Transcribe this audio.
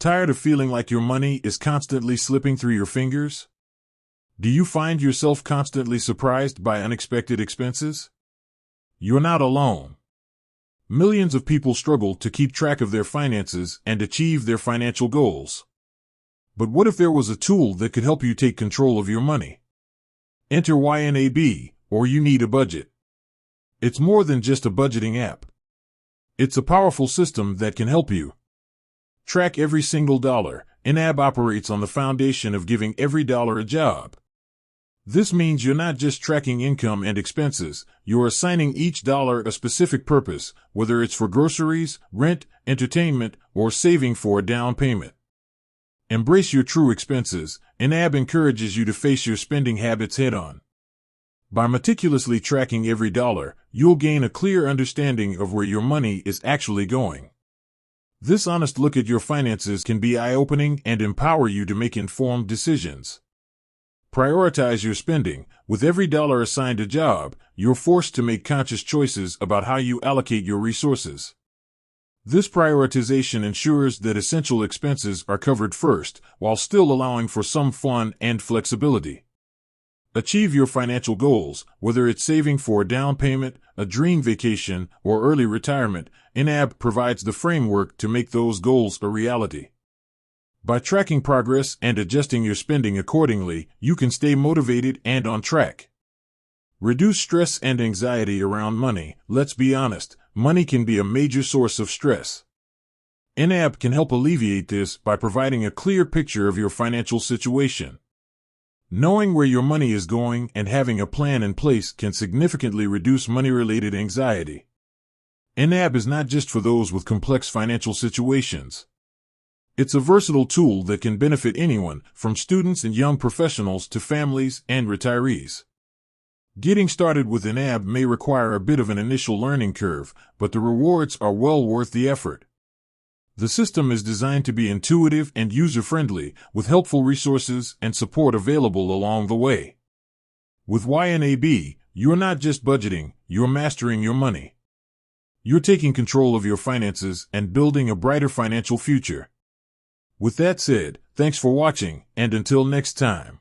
Tired of feeling like your money is constantly slipping through your fingers? Do you find yourself constantly surprised by unexpected expenses? You're not alone. Millions of people struggle to keep track of their finances and achieve their financial goals. But what if there was a tool that could help you take control of your money? Enter YNAB, or You Need a Budget. It's more than just a budgeting app. It's a powerful system that can help you track every single dollar. YNAB operates on the foundation of giving every dollar a job. This means you're not just tracking income and expenses, you're assigning each dollar a specific purpose, whether it's for groceries, rent, entertainment, or saving for a down payment. Embrace your true expenses. YNAB encourages you to face your spending habits head-on. By meticulously tracking every dollar, you'll gain a clear understanding of where your money is actually going. This honest look at your finances can be eye-opening and empower you to make informed decisions. Prioritize your spending. With every dollar assigned a job, you're forced to make conscious choices about how you allocate your resources. This prioritization ensures that essential expenses are covered first, while still allowing for some fun and flexibility. Achieve your financial goals, whether it's saving for a down payment, a dream vacation, or early retirement. YNAB provides the framework to make those goals a reality. By tracking progress and adjusting your spending accordingly, you can stay motivated and on track. Reduce stress and anxiety around money. Let's be honest, money can be a major source of stress. YNAB can help alleviate this by providing a clear picture of your financial situation. Knowing where your money is going and having a plan in place can significantly reduce money-related anxiety. YNAB is not just for those with complex financial situations. It's a versatile tool that can benefit anyone, from students and young professionals to families and retirees. Getting started with YNAB may require a bit of an initial learning curve, but the rewards are well worth the effort. The system is designed to be intuitive and user-friendly, with helpful resources and support available along the way. With YNAB, you're not just budgeting, you're mastering your money. You're taking control of your finances and building a brighter financial future. With that said, thanks for watching, and until next time.